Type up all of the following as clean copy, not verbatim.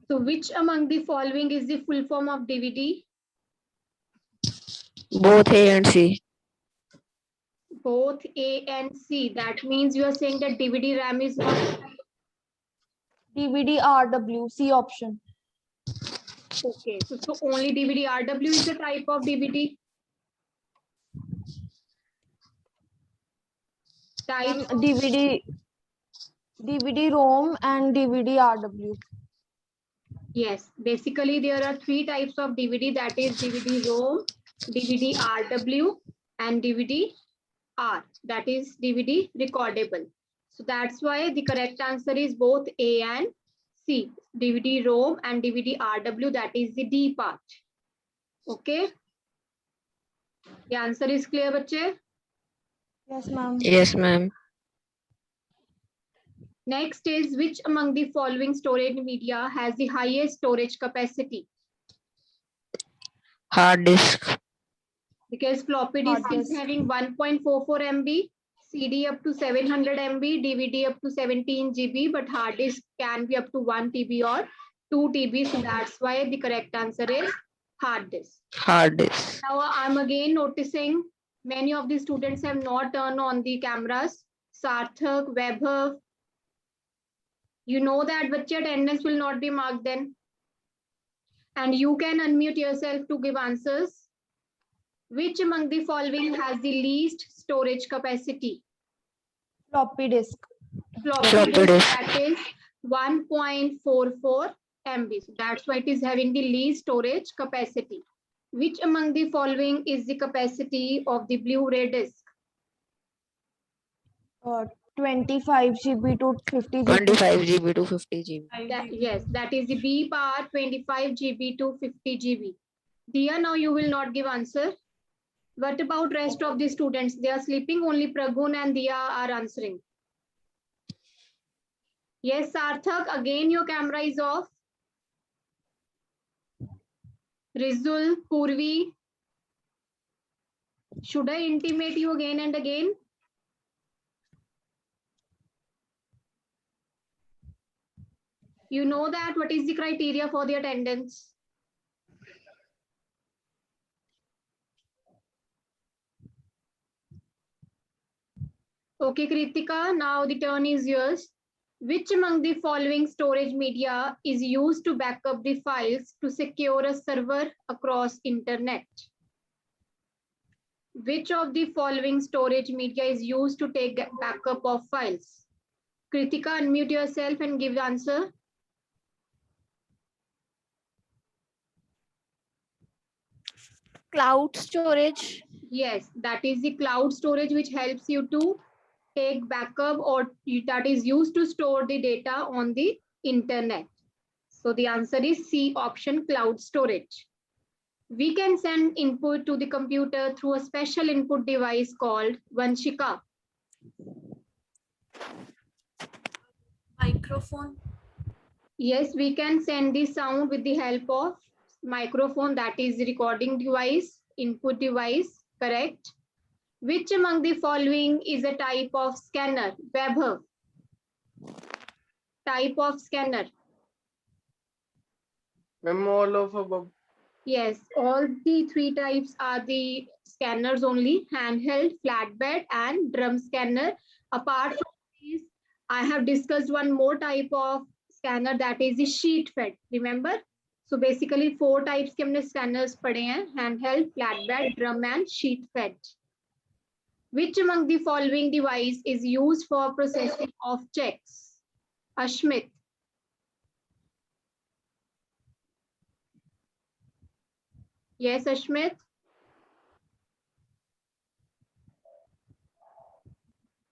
So which among the following is the full form of DVD? Both A and C. Both A and C. That means you are saying that DVD RAM is what? DVD RW, C option. Okay, so only DVD RW is the type of DVD. Types of DVD ROM and DVD RW. Yes, basically there are three types of DVD, that is DVD ROM, DVD RW, and DVD R, that is DVD recordable. So that's why the correct answer is both A and C, DVD ROM and DVD RW, that is the D part. Okay. The answer is clear, bache? Yes, ma'am. Yes, ma'am. Next is which among the following storage media has the highest storage capacity? Hard disk. Because floppy Hard disk is disk. having 1.44 MB, CD up to 700 MB, DVD up to 17 GB, but hard disk can be up to 1 TB or 2 TB. So that's why the correct answer is hard disk. Hard disk. Now I'm again noticing many of the students have not turned on the cameras. Sarthak, Vaibhav, you know that bache attendance will not be marked then. And you can unmute yourself to give answers. Which among the following has the least storage capacity? Floppy disk. Floppy disk, that is 1.44 MB. So that's why it is having the least storage capacity. Which among the following is the capacity of the Blu-ray disc? 25 GB to 50 GB. 25 GB to 50 GB. Yes, that is the B part, 25 GB to 50 GB. Dia, now you will not give answer. What about rest of the students? They are sleeping, only Pragun and Dia are answering. Yes, Sarthak, again your camera is off. Rizul, Purvi, should I intimate you again and again? You know that what is the criteria for the attendance? Okay, Kritika, now the turn is yours. Which among the following storage media is used to back up the files to secure a server across internet? Which of the following storage media is used to take backup of files? Kritika, unmute yourself and give the answer. Cloud storage. Yes, that is the cloud storage which helps you to take backup or that is used to store the data on the internet. So the answer is C option, cloud storage. We can send input to the computer through a special input device called Vanshika. Microphone. Yes, we can send the sound with the help of microphone, that is the recording device, input device, correct? Which among the following is a type of scanner? Vaibhav. Type of scanner. Ma'am, all of above. Yes, all the three types are the scanners only, handheld, flatbed, and drum scanner. Apart from these, I have discussed one more type of scanner, that is the sheet fed. Remember? So basically 4 types के हमने scanners पढ़े हैं, handheld, flatbed, drum, and sheet fed. Which among the following device is used for processing of checks? Ashmit. Yes, Ashmit.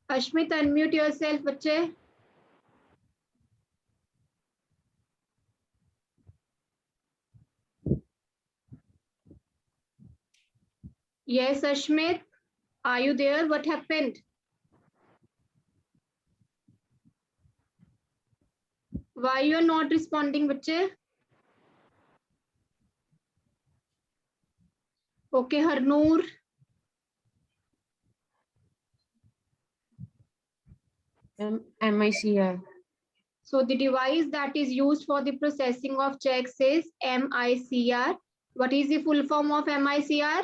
Ashmit, unmute yourself, bache. Yes, Ashmit. Are you there? What happened? Why you are not responding, bache? Okay, Harnoor. MICI. So the device that is used for the processing of checks is MICR. What is the full form of MICR?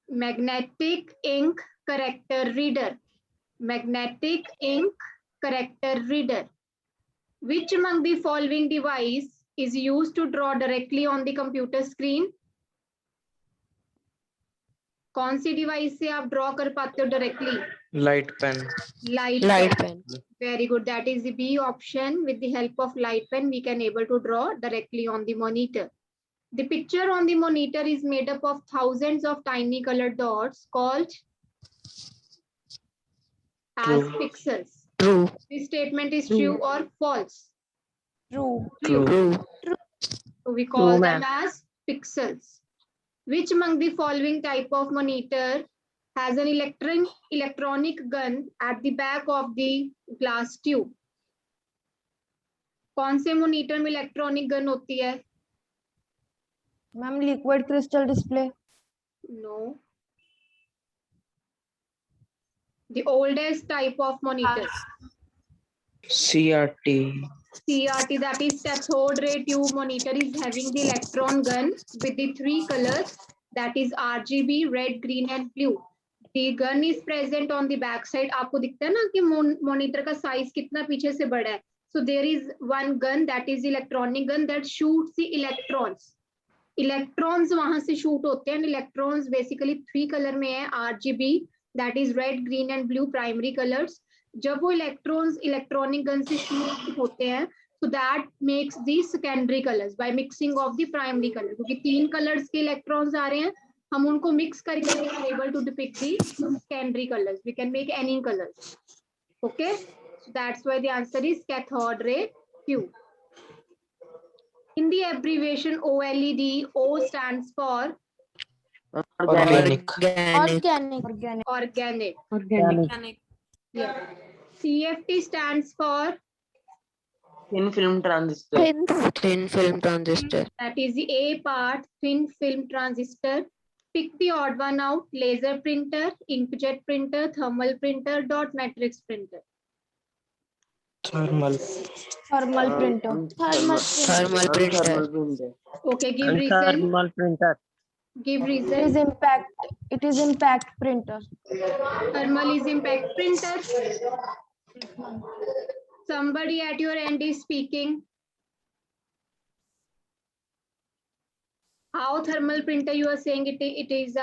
Magnetic ink character reader. Magnetic ink character reader. Which among the following device is used to draw directly on the computer screen? कौन सी device से आप draw कर पाते हो directly? Light pen. Light Light pen. pen. Very good. That is the B option. With the help of light pen, we can able to draw directly on the monitor. The picture on the monitor is made up of thousands of tiny colored dots called as True. pixels. True. This statement is true or false? True. True. So we call True, them ma'am. as pixels. Which among the following type of monitor has an electronic gun at the back of the glass tube? कौन से monitor में electronic gun होती है? Ma'am, liquid crystal display. No. The oldest type of monitor. CRT. CRT, that is cathode ray tube monitor, is having the electron gun with the three colors, that is RGB, red, green and blue. The gun is present on the back side. आपको दिखता है ना कि monitor का size कितना पीछे से बड़ा है. So there is one gun, that is electronic gun, that shoots the electrons. Electrons वहां से shoot होते हैं. Electrons basically three color में है, RGB, that is red, green and blue primary colors. जब वो electrons electronic gun से shoot होते हैं, so that makes the secondary colors by mixing of the primary color. क्योंकि तीन colors के electrons आ रहे हैं, हम उनको mix करके we are able to depict the secondary colors. We can make any colors. Okay, so that's why the answer is cathode ray tube. In the abbreviation OLED, O stands for Organic. Organic. organic. Yeah. CFT stands for, Thin film transistor. Thin film transistor. that is the A part, thin film transistor. Pick the odd one out: laser printer, inkjet printer, thermal printer, dot matrix printer. Thermal. Thermal printer. Thermal printer. Thermal printer. Okay, give reason. Thermal printer. Give It is reason. impact. It is impact printer. Thermal is impact printer. Somebody at your end is speaking. How thermal printer you are saying it is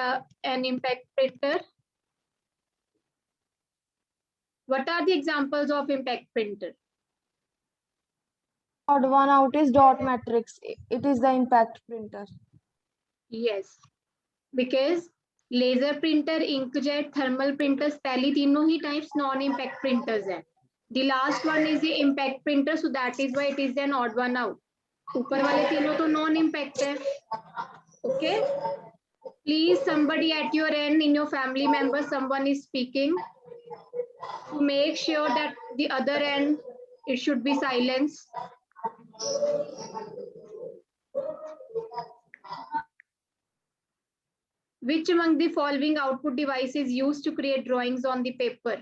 an impact printer? What are the examples of impact printer? Odd one out is dot matrix. It is the impact printer. Yes, because laser printer, inkjet, thermal printers, पहली तीनों ही types non-impact printers हैं. The last one is the impact printer, so that is why it is an odd one out. ऊपर वाले तीनों तो non-impact है. Okay. Please, somebody at your end, in your family member, someone is speaking. To make sure that the other end, it should be silence. Which among the following output devices used to create drawings on the paper?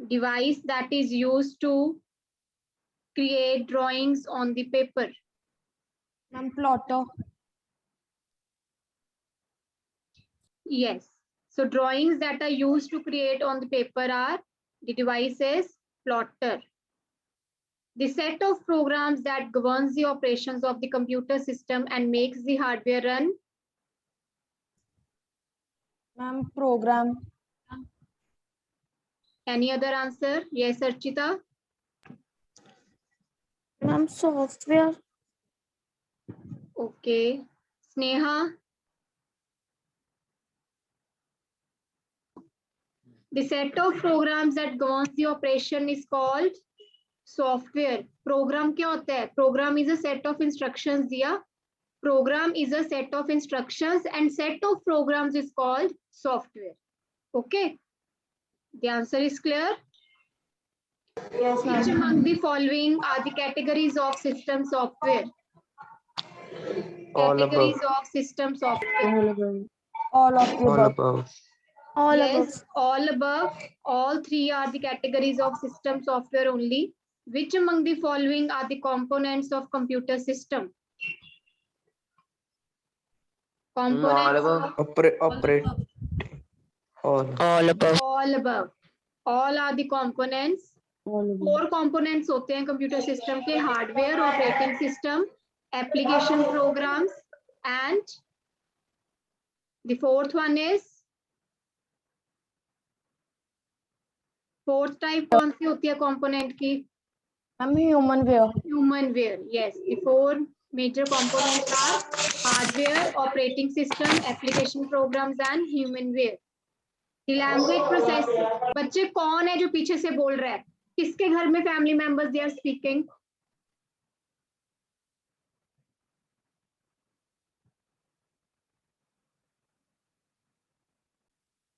Device that is used to create drawings on the paper. Ma'am, plotter. Yes. So drawings that are used to create on the paper are the devices plotter. The set of programs that governs the operations of the computer system and makes the hardware run. Ma'am, program. Any other answer? Yes, Archita. Ma'am, software. Okay. Sneha. The set of programs that governs the operation is called software. Program क्या होता है? Program is a set of instructions दिया. Program is a set of instructions and set of programs is called software. Okay. The answer is clear. Yes, Which ma'am. among the following are the categories of system software? All Categories above. of system software. All of the All above. above. All Yes, all above. All three are the categories of system software only. Which among the following are the components of computer system? Components above. of Operate. All above. all above. All are the components. All of them. 4 components होते हैं computer system के, hardware, operating system, application programs and the fourth one is, fourth type कौन सी होती है component की? Ma'am, human wear. Humanware. Yes, the 4 major components are hardware, operating system, application programs and humanware. The language processing. बच्चे कौन है जो पीछे से बोल रहा है? किसके घर में family members they are speaking?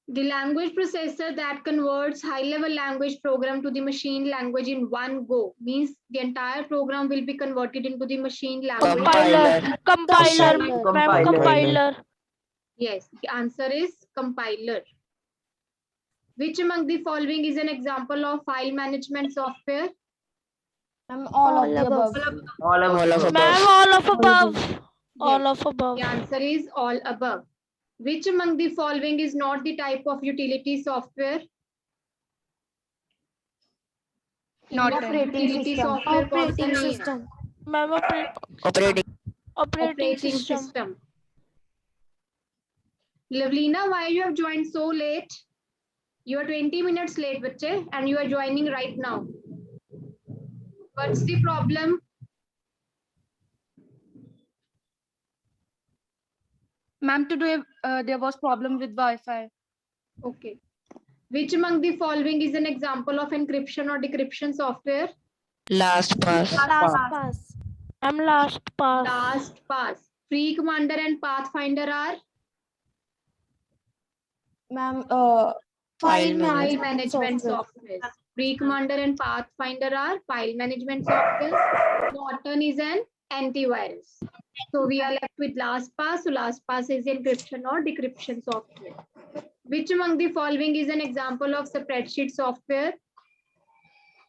The language processor that converts high-level language program to the machine language in one go, means the entire program will be converted into the machine language. Compiler. Yes, the answer is compiler. Which among the following is an example of file management software? Ma'am, all of the above. All above. Ma'am, all of above. Yes, All of above. the answer is all above. Which among the following is not the type of utility software? Not Utility operating system. software कौन सा Operating नहीं है? system. Ma'am, Operating. operating system. Lavlina, why you have joined so late? You are 20 minutes late, bache, and you are joining right now. What's the problem? Ma'am, today there was problem with Wi-Fi. Okay. Which among the following is an example of encryption or decryption software? LastPass. Pass. Ma'am, last pass. LastPass. Free Commander and Pathfinder are Ma'am, File file management software. Free Commander and Pathfinder are file management software. Norton is an antivirus. So we are left with LastPass. So LastPass is encryption or decryption software. Which among the following is an example of spreadsheet software?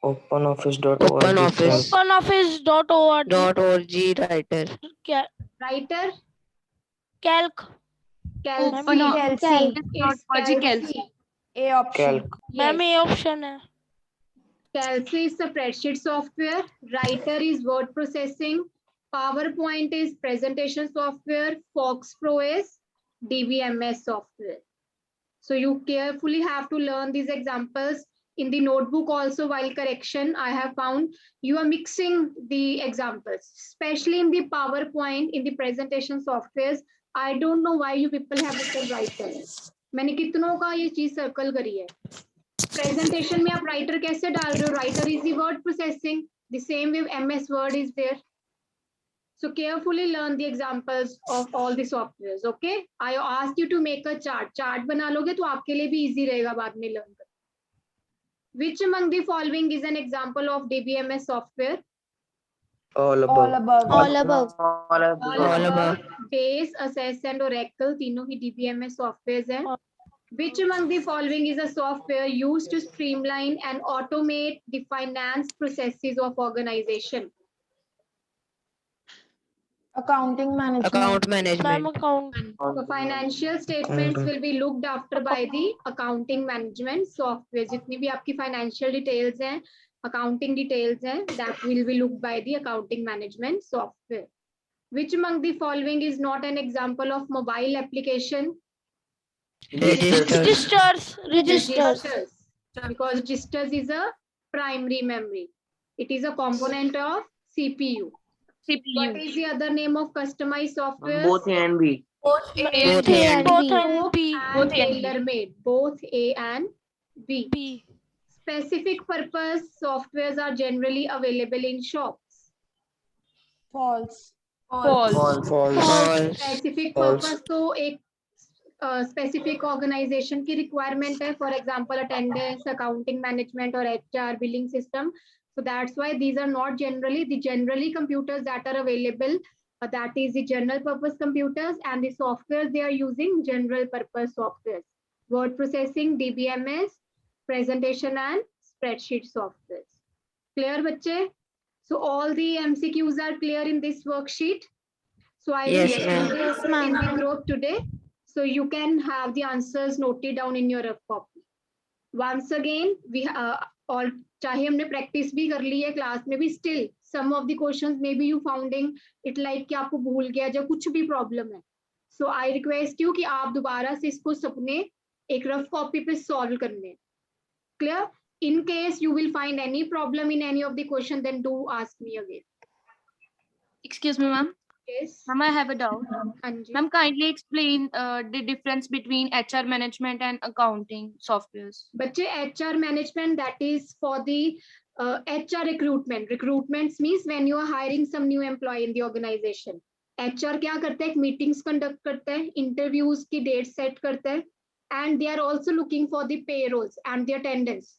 OpenOffice.org. OpenOffice.org. .org writer. Writer? Calc. Calc. Oh, no. Calc. It's Calc. Calc. A option. Calc. Ma'am, Yes. ये option है. Calc is spreadsheet software. Writer is word processing. PowerPoint is presentation software. Fox Pro is DBMS software. So you carefully have to learn these examples. In the notebook also, while correction, I have found you are mixing the examples, especially in the PowerPoint, in the presentation softwares. I don't know why you people have written writer. मैंने कितनों का ये चीज circle करी है. Presentation में आप writer कैसे डाल रहे हो? Writer is the word processing. The same way MS Word is there. So carefully learn the examples of all the softwares. Okay? I asked you to make a chart. Chart बना लोगे तो आपके लिए भी easy रहेगा बाद में learn करना. Which among the following is an example of DBMS software? All All above. above. All above. All above. All above. Base, Access and Oracle तीनों ही DBMS softwares हैं. Which among the following is a software used to streamline and automate the finance processes of organization? Accounting management. Account Ma'am, management. account. So financial statements will be looked after by the accounting management software. जितनी भी आपकी financial details हैं, accounting details हैं, that will be looked by the accounting management software. Which among the following is not an example of mobile application? Registers. Registers. Because registers is a primary memory. It is a component of CPU. What is the other name of customized software? Both A and B. Both and and Both B. and tailor-made. Both A and B. B. Specific purpose softwares are generally available in shops. False. False. False. Specific False. purpose तो एक specific organization की requirement है. For example, attendance, accounting management or HR billing system. So that's why these are not generally computers that are available. That is the general purpose computers, and the software they are using general purpose software. word processing, DBMS, presentation and spreadsheet software. Clear, बच्चे? So all the MCQs are clear in this worksheet. So I will Yes, send ma'am. this Yes, in ma'am. the group today. So you can have the answers noted down in your rough copy. Once again, we all चाहे हमने practice भी कर ली है class में भी, still some of the questions maybe you finding it like कि आपको भूल गया या कुछ भी problem है. So I request you कि आप दोबारा से इसको सपने एक rough copy पे solve करने. Clear? In case you will find any problem in any of the question, then do ask me again. Excuse me, ma'am. Yes. Ma'am, I have a doubt. Anji. Ma'am, kindly explain the difference between HR management and accounting softwares. बच्चे HR management, that is for the HR recruitment. Recruitments means when you are hiring some new employee in the organization. HR क्या करता है? Meetings conduct करता है, interviews की date set करता है, and they are also looking for the payrolls and the attendance.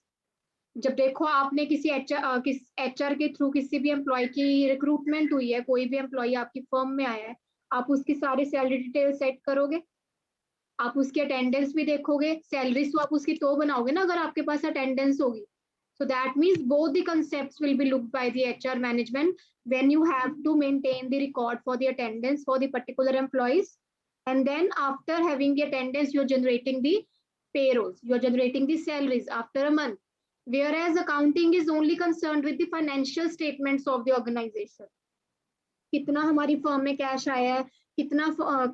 जब देखो आपने किसी HR के थ्रू किसी भी एम्प्लॉय की रिक्रूटमेंट हुई है, कोई भी एम्प्लॉय आपकी फर्म में आया है, आप उसकी सारी सैलरी डिटेल सेट करोगे, आप उसकी अटेंडेंस भी देखोगे, सैलरी तो आप उसकी तो बनाओगे ना अगर आपके पास अटेंडेंस होगी. So that means both the concepts will be looked by the HR management when you have to maintain the record for the attendance for the particular employees, and then after having the attendance you're generating the payrolls, you're generating the salaries after a month. Whereas accounting is only concerned with the financial statements of the organization. कितना हमारी firm में cash आया है, कितना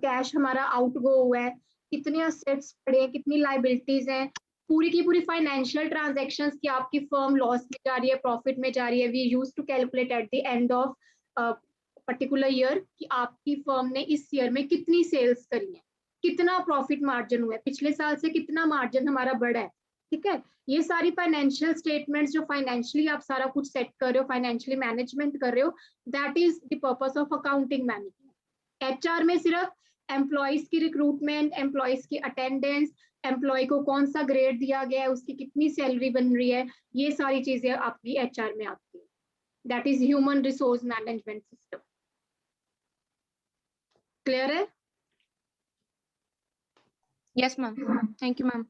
cash हमारा out go हुआ है, कितने असेट्स पड़े हैं, कितनी लाइबिलिटीज हैं, पूरी की पूरी फाइनेंशियल ट्रांजैक्शंस की आपकी फर्म लॉस में जा रही है, प्रॉफिट में जा रही है. We use to calculate at the end of particular year कि आपकी फर्म ने इस ईयर में कितनी सेल्स करी है, कितना प्रॉफिट मार्जिन हुआ है, पिछले साल से कितना मार्जिन हमारा बढ़ा है. ठीक है, ये सारी फाइनेंशियल स्टेटमेंट्स जो फाइनेंशियली आप सारा कुछ सेट कर रहे हो, फाइनेंशियली मैनेजमेंट कर रहे हो, that is the purpose of accounting management. HR में सिर्फ एम्प्लॉयज की रिक्रूटमेंट, एम्प्लॉयज की अटेंडेंस, एम्प्लॉय को कौन सा ग्रेड दिया गया है, उसकी कितनी सैलरी बन रही है, ये सारी चीजें आपकी एचआर में आती है. That is human resource management system. Clear है? Yes, ma'am. Thank you, ma'am.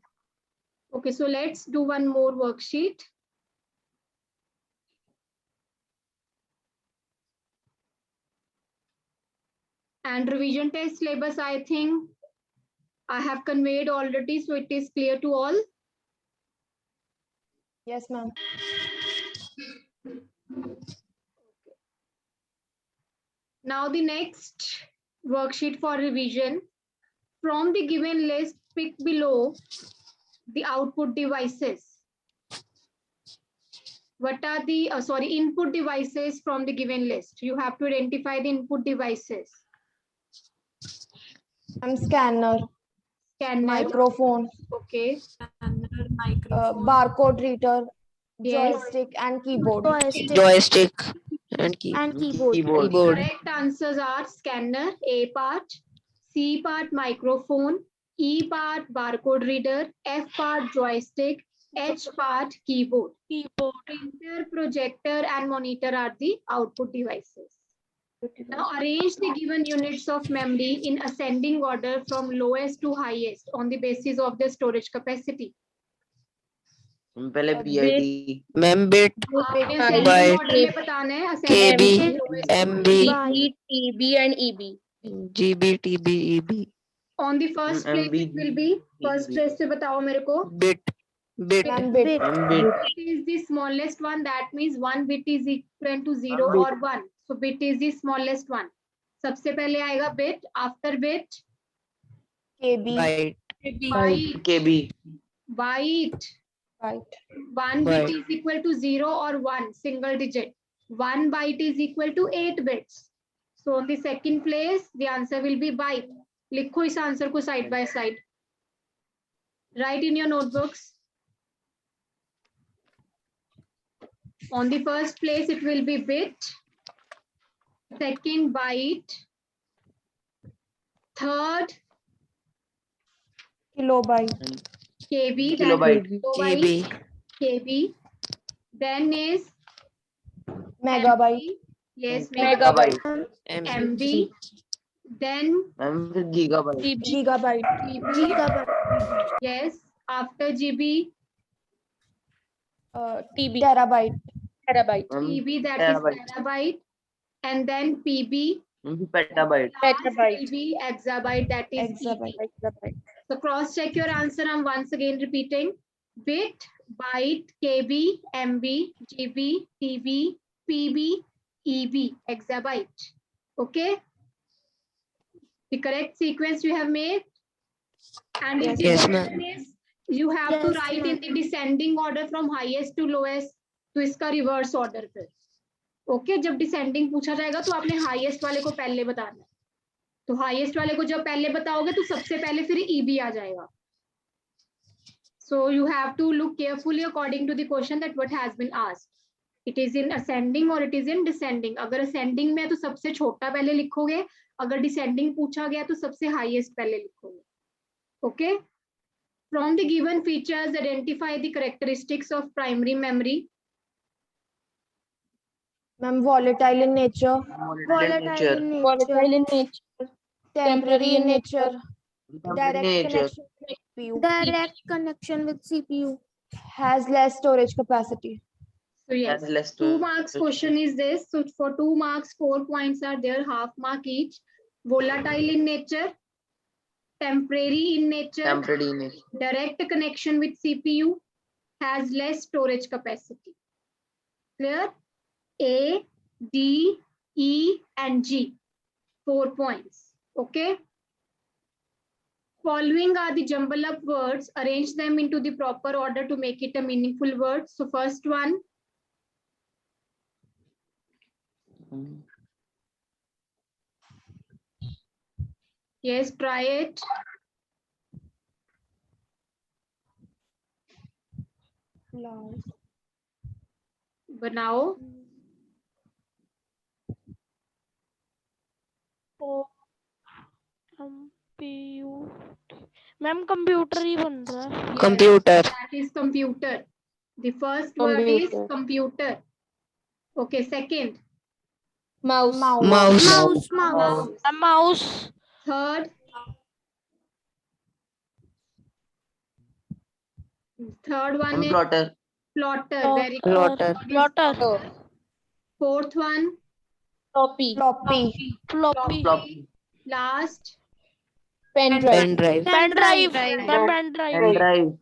Okay, so let's do one more worksheet. And revision test syllabus, I think I have conveyed already, so it is clear to all. Yes, ma'am. Now the next worksheet for revision. From the given list, pick below the output devices. What are the input devices from the given list? You have to identify the input devices. Scanner, Scanner. microphone, Okay. barcode reader, Yes. joystick and keyboard. Joystick and And keyboard. Keyboard. Correct answers are scanner, A part, C part microphone, E part barcode reader, F part joystick, H part keyboard. Keyboard. Printer, projector and monitor are the output devices. Now arrange the given units of memory in ascending order from lowest to highest on the basis of the storage capacity. पहले BIT. mem bit, आपने byte, ascending order में बताना है, ascending KB, order lowest to MB, Byte. EB and EB. GB, TB, EB, On the first place MB, it will be, first place से बताओ मेरे को. bit, bit, One bit. MB. Bit is the smallest one, that means one bit is equivalent to 0 or 1. So bit is the smallest one. सबसे पहले आएगा bit, after bit, KB, byte, byte, KB. byte. byte. One bit Byte. is equal to 0 or 1, single digit. 1 byte is equal to 8 bits. So on the second place, the answer will be byte. लिखो इस answer को side by side. Write in your notebooks. On the first place, it will be bit. Second, byte. Third, Kilobyte. KB. Kilobyte. GB, KB. Then is Megabyte. yes, Megabyte. MB, MB. Then Gigabyte. Gigabyte. GB. Yes. After GB, TB. Terabyte. TB, that is terabyte. And then PB, Petabyte. last PB, exabyte, that is Exabyte. EB. So cross check your answer. I'm once again repeating. Bit, byte, KB, MB, GB, TB, PB, EB, exabyte. Okay. The correct sequence you have made. And if the Yes, question is, you have to write in the descending order from highest to lowest. तो इसका reverse order फिर. Okay, जब descending पूछा जाएगा तो आपने highest वाले को पहले बताना है. तो highest वाले को जब पहले बताओगे तो सबसे पहले फिर EB आ जाएगा. So you have to look carefully according to the question that what has been asked. It is in ascending or it is in descending. अगर ascending में है तो सबसे छोटा पहले लिखोगे. अगर descending पूछा गया तो सबसे highest पहले लिखोगे. Okay. From the given features, identify the characteristics of primary memory. Ma'am, volatile in nature, Volatile in nature. temporary in nature, direct Nature. connection with CPU, has less storage capacity. So yes, Has less 2 to- marks question is this. So for 2 marks, 4 points are there, half mark each. Volatile in nature, temporary in nature, Temporary in nature. direct connection with CPU, has less storage capacity. Clear? A, D, E, and G. 4 points. Okay. Following are the jumble up words. Arrange them into the proper order to make it a meaningful word. So first one, yes, try it. बनाओ. Ma'am computer ही बन रहा है. Yes, Computer. that is computer. The first word is computer. Okay, second, Mouse. Mouse. mouse. A mouse. Third one is Plotter. plotter. Very good. Plotter. Plotter. Fourth one, Floppy. Floppy. last. Pen Pen drive. Pen drive. Pen Pen drive. Pen drive.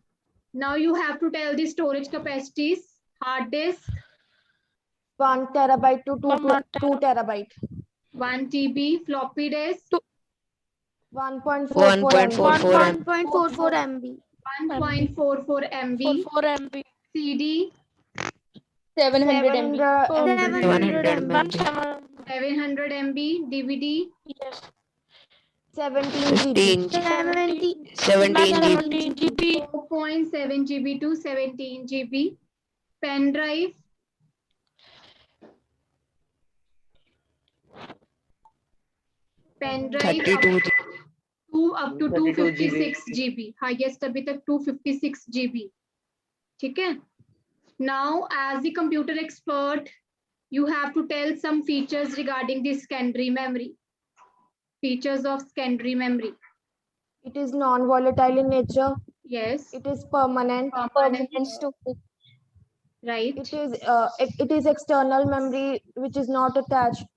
Now you have to tell the storage capacities. Hard disk, 1 terabyte to 2 terabyte, 1 TB. Floppy disk, 1.44 1.44 MB, 1.44 MB. 1.44 MB. 4 MB. CD, 700 MB. 700 MB. 700 MB. DVD, Yes. 17 GB, 17 GB. 17 GB. 4.7 GB to 17 GB. Pen drive, pen drive 32 GB. up to 256 GB. Highest अभी तक 256 GB. ठीक है? Now, as the computer expert, you have to tell some features regarding the secondary memory. Features of secondary memory. it is non-volatile in nature, Yes, it is permanent, right. it is external memory which is not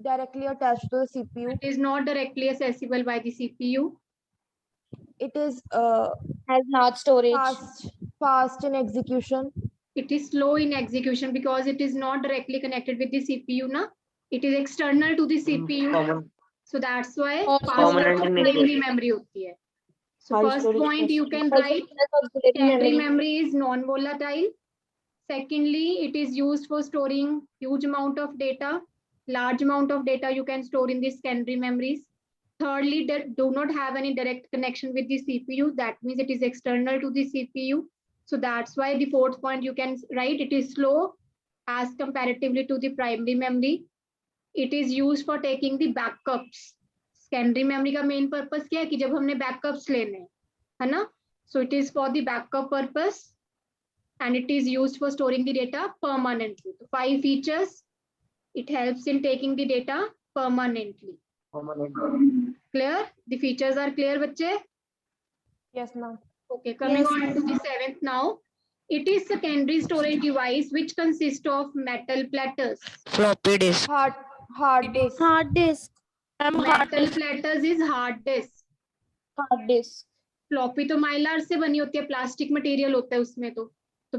directly attached to the CPU, It is not directly accessible by the CPU. it is Has large storage. fast in execution, It is slow in execution because it is not directly connected with the CPU. Na? It is external to the CPU. Common. So that's why Common faster and secondary memory होती है. So first point you can write secondary memory is non-volatile. Secondly, it is used for storing huge amount of data. Large amount of data you can store in the secondary memories. Thirdly, that do not have any direct connection with the CPU. That means it is external to the CPU. So that's why the fourth point you can write, it is slow as comparatively to the primary memory. It is used for taking the backups. Secondary memory का main purpose क्या है कि जब हमने backups लेने हैं, है ना? So it is for the backup purpose and it is used for storing the data permanently. So 5 features. It helps in taking the data permanently. Common. Clear? The features are clear, बच्चे? yes ma'am, Okay, coming Yes, on to the seventh now. It is secondary storage device which consists of metal platters. Floppy disk. hard disk. Hard disk. Hard Metal disk. platters is hard disk. Hard disk. Floppy तो माइलार से बनी होती है, plastic material होता है उसमें तो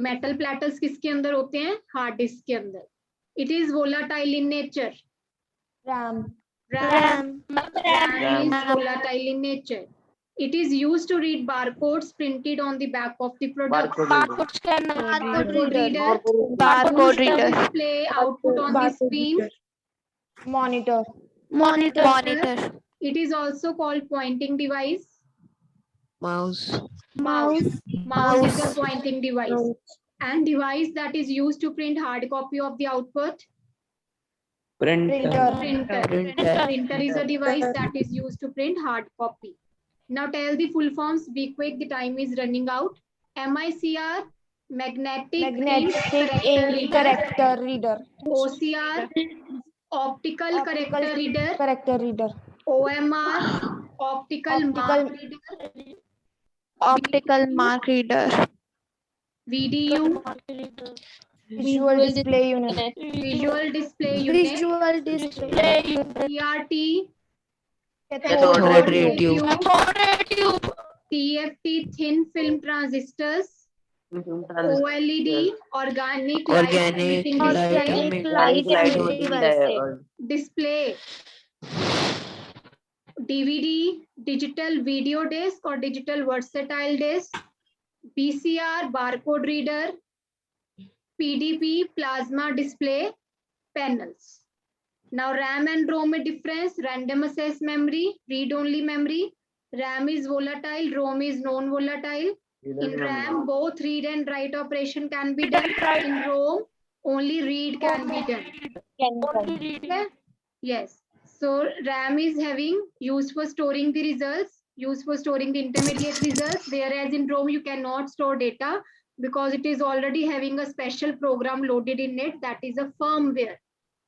metal platters किसके अंदर होते हैं? हार्ड डिस्क के अंदर. It is volatile in nature. RAM. RAM RAM. is volatile in nature. It is used to read barcodes printed on the back of the product. Barcode scanner. Barcode reader. Barcode reader. Display output on the Barcode screen. reader. Monitor. Monitor. It is also called pointing device. Mouse. Mouse is a pointing device. And device that is used to print hard copy of the output. Printer. Printer is a device that is used to print hard copy. Now tell the full forms. Be quick, the time is running out. MICR, magnetic ink Character reader. OCR, optical character reader. Character reader. OMR, optical mark reader. Optical mark reader. VDU, Visual display unit. visual display unit. Visual display unit. CRT, Cathode ray tube. TFT, thin film transistors. OLED, organic light Organic emitting light display. emitting Light Display. DVD, digital video disc or digital versatile disc. BCR, barcode reader. PDP, plasma display panels. Now RAM and ROM में difference. Random access memory, read-only memory. RAM is volatile, ROM is non-volatile. In RAM, both read and write operation can be done. In ROM, only read can be done. Okay? Yes. So RAM is having used for storing the results, used for storing the intermediate results, whereas in ROM you cannot store data because it is already having a special program loaded in it, that is a firmware.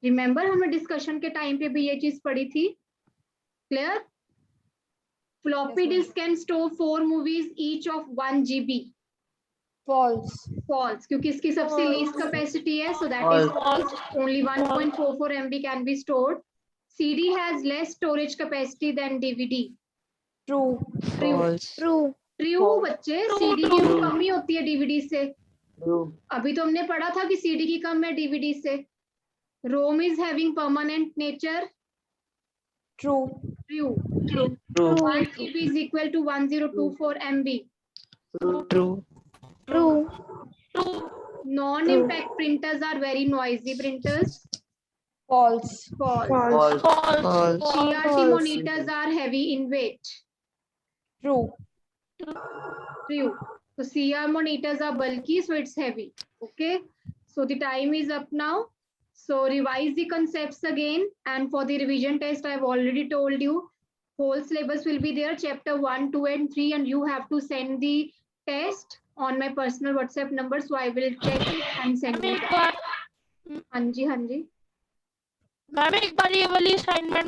Remember हमने discussion के time पे भी ये चीज पढ़ी थी. Clear? Floppy disk can store 4 movies each of 1 GB. False. False, क्योंकि इसकी सबसे least capacity है, so that is false. Only 1.44 MB can be stored. CD has less storage capacity than DVD. True. False. True. True बच्चे, CD की कम ही होती है DVD से. अभी तो हमने पढ़ा था कि CD की कम है DVD से. ROM is having permanent nature. True. True. 1 GB is equal to 1024 MB. True. Non-impact printers are very noisy printers. False. False. False. CRT monitors are heavy in weight. True. True. So CR monitors are bulky, so it's heavy. Okay. So the time is up now. So revise the concepts again. And for the revision test, I've already told you, whole syllabus will be there, chapter 1, 2, and 3, and you have to send the test on my personal WhatsApp number. So I will check it and send you that. हाँ जी. Ma'am एक बार ये वाली assignment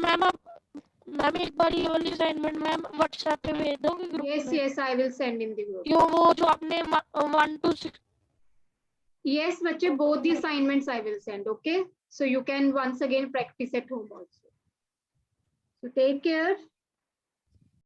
ma'am WhatsApp पे भेज दोगे group में? Yes, I will send in the group. वो जो आपने 1 to 6 Yes, बच्चे, both the assignments I will send. Okay. So you can once again practice at home also. So take care.